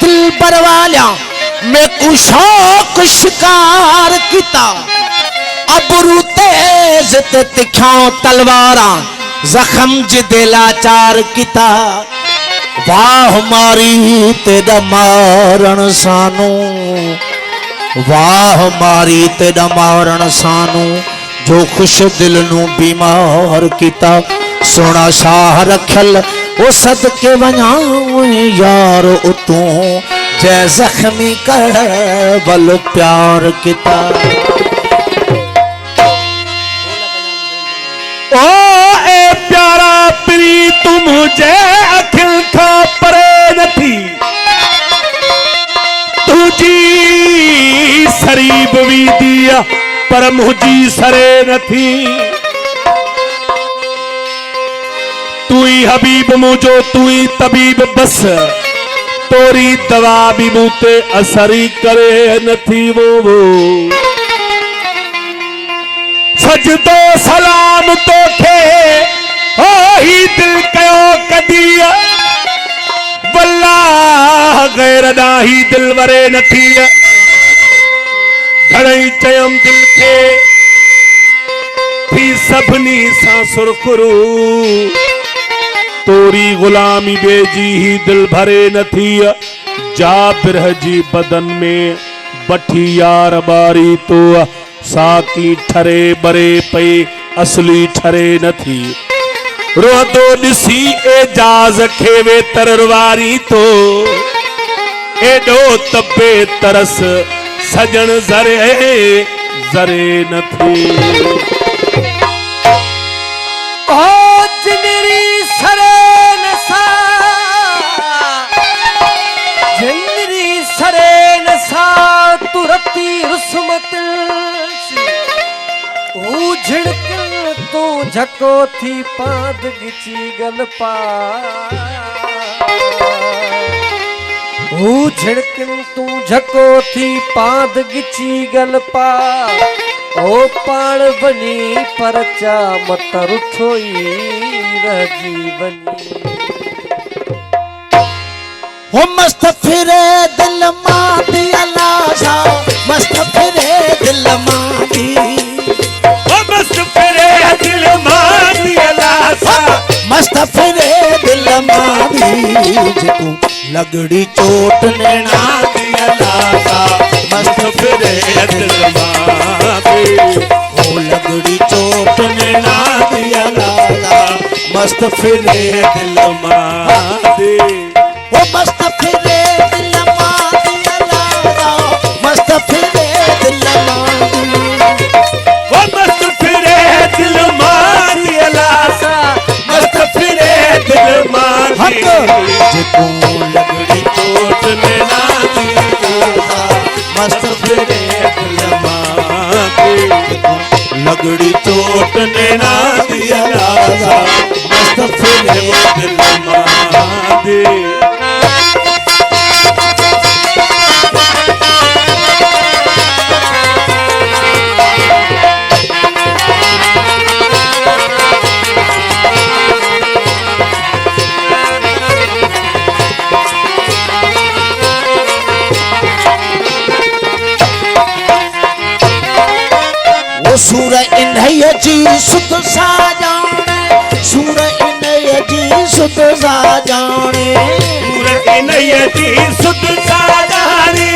दिल बरवालिया मैं कुशौक शिकार किता अबरू तेज ते तिखियां तलवारा जख्म जिदे लाचार किता वाह मारी तेदा मारण सानू वाह मारी तेदा मारण सानू जो खुश दिल नू बीमार किता सोना शाह रखल वो सदके वञां यार उतों जै जख्मी कर बल प्यार किता ओ ए प्यारा प्री तू मुझे अखिल खा परे नथी तुझी सरीब भी दिया पर मुझी सरे नथी तू ही हबीब मुझो तू ही तबीब बस तोरी दवा भी मुते असरी करे नथी वो सजदो सलाम तोखे ओ ही दिल कयो कदी वल्लाह गैर नाही दिल वरे नथी घणई चयम दिल के थी सभनी सा सुरखुरू तोरी गुलामी बेजी ही दिल भरे नथी जा बिरह जी बदन में बठी यार बारी तो साकी ठरे बरे पे असली ठरे नथी रोदो दिसी एजाज खेवे तरवारी तो एडो तबे तरस सजन जरे जरे नथी ओ जिनरी सरे नसा जिनरी सरे नसा तुरती रुस्मत झिड़कन तू झको थी पाद गिची गलपा झिड़कन तू झको थी पाद गिची गलपा ओ पाण बनी परचा मत रुठोई रजी बनी हो मस्त फिरे दिल मादी अलासा मस्त फिरे दिल मादी मस्त फिरे दिल मादी अलासा मस्त फिरे दिल मादी जितू लगड़ी चोट नैना दी अलासा मस्त फिरे दिल मादी ओ लगड़ी चोट नैना दी अलासा मस्त फिरे दिल मादी ओ मस्त फिरे दिल मादी अलासा मस्त फिरे दिल मादी वो मस्त फिरे दिल मादी अलासा मस्त फिरे दिल मादी जितू लगड़ी चोट नैना दी अलासा मस्त फिरे दिल मादी लगड़ी चोट नैना दी अलासा मस्त फिरे दिल मादी सूर इन्हैया जी सुत सा जाने सूर इन्हैया जी सुत सा जाने सूर इन्हैया जी सुत सा जाने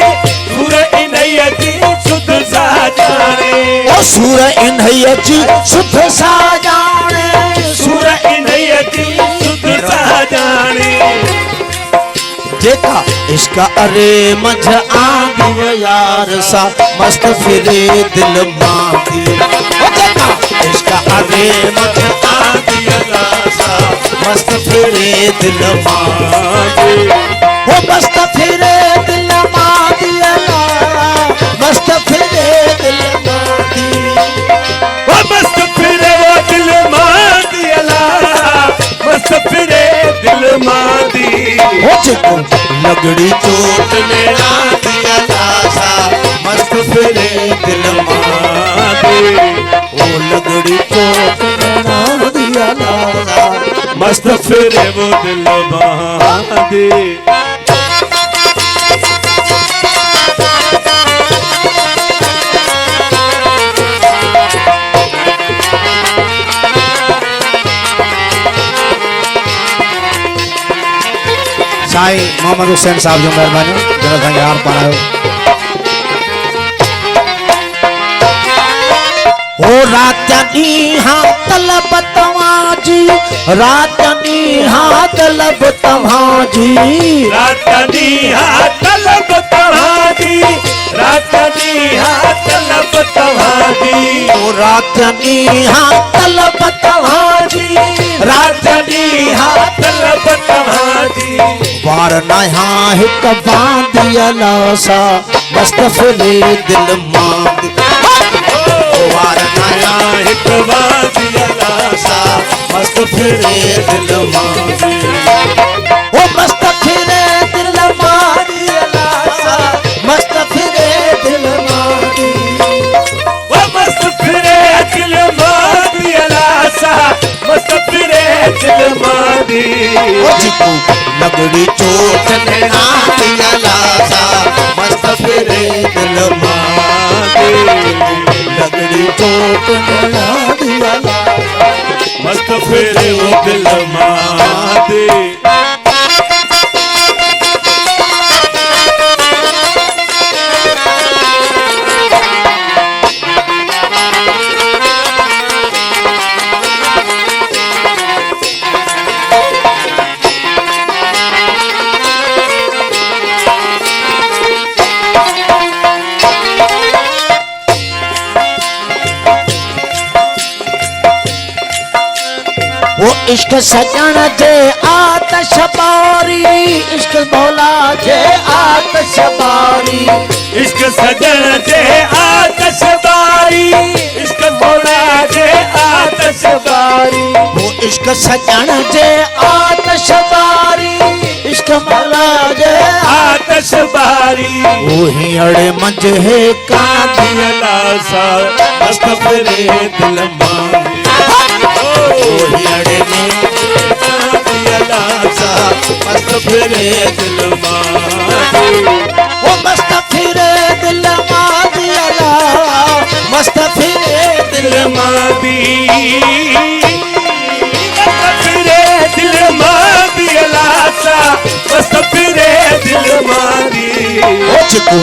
सूर इन्हैया जी सुत सा जाने ओ सूर इन्हैया जी सुत सा जाने सूर इन्हैया जी सुत सा जाने जेका इसका अरे मझ आंदी यार सा मस्त फिरे दिल मांदी जेका इसका अरे मझ आंदी यार सा मस्त फिरे दिल मांदी वो मस्त फिरे दिल मांदी मस्त फिरे दिल मांदी वो मस्त फिरे वो दिल मांदी मस्त फिरे दिल मांदी हो चिको लगड़ी चोट नैना दी अलासा मस्त फिरे दिल मांदी ओ लगड़ी चोट नैना दी अलासा मस्त फिरे वो दिल मांदी साईं मोहम्मद हुसैन साहब जो मेहरबानी जरा संग यार पायो ओ रातनी हाँ तलब तवाजी रातनी हाँ तलब तवाजी रातनी हाँ तलब तवाजी रातनी हाँ तलब तवाजी ओ रातनी हाँ तलब तवाजी रातनी हाँ तलब तवाजी वार नहा हिक बांधियल सा मस्त फिरे दिल मांग वार नया हिक बांधियल सा मस्त फिरे दिल मांग ओ मस्त फिरे दिल मांगियल सा मस्त फिरे दिल मांगी वो मस्त फिरे दिल मांगियल सा मस्त फिरे दिल मांगी ओ जिको लगड़ी चोट नैना दियल सा मस्त फिरे दिल मांगी लगड़ी चोट नैना दियल मस्त फिरे वो दिल मांगे वो इश्क सजन जे आतश बारी इश्क मौला जे आतश बारी इश्क सजन जे आतश बारी इश्क मौला जे आतश बारी वो इश्क सजन जे आतश बारी इश्क मौला जे आतश बारी वो हियड़े मंझ है कांदियल सा मस्त फिरे दिल मांगे वो हियड़े में कांदियल सा मस्त फिरे दिल मांगे वो मस्त फिरे दिल मांदियल मस्त फिरे दिल दिल मांगी मस्त फिरे दिल मांगियल सा मस्त फिरे दिल मांगी ओ चिकू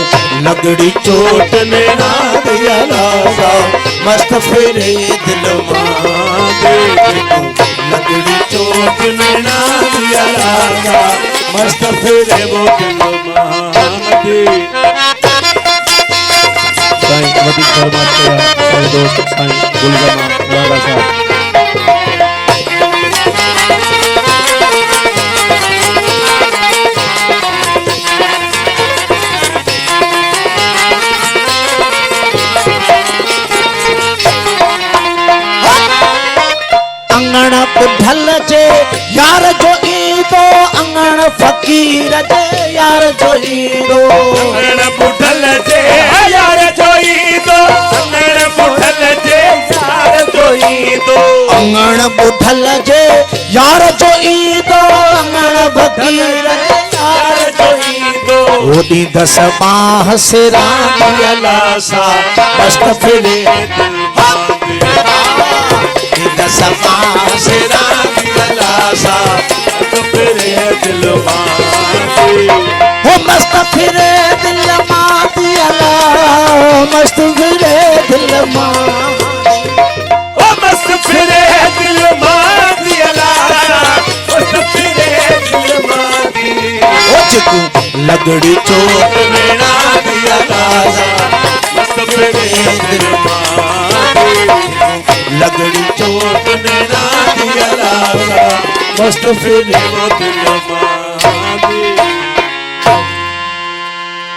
लगड़ी चोट नैना दियल सा मस्त फिरे दिल मांगे लगड़ी चोट नैना दियल सा मस्त फिरे वो दिल मांगे साईं वधीक फरमात कया मेरे दोस्त साईं गुलज़मा लाला साहब अंगण बुढ़ल जे यार जो ईंदो अंगण फकीर जे यार जो ईंदो अंगण बुढ़ल जे यार जोई दो अंगण बुढ़ल जे यार जोई दो अंगण बुढ़ल जे यार जो ईंदो अंगण फकीर जे यार जो जोई दो ओदी दस बाह से रामियल सा मस्त फिरे दस बाह से रामियल सा फिरे दिल मांगे हो मस्त फिरे दिल मादियल मस्त फिरे दिल ओ मस्त फिरे दिल मांगियल मस्त फिरे दिल मांगी ओ चिकू लगड़ी चोट नैना दियल मस्त फिरे दिल मांगे लगड़ी चोट नैना दियल मस्त फिरे वो दिल मांगे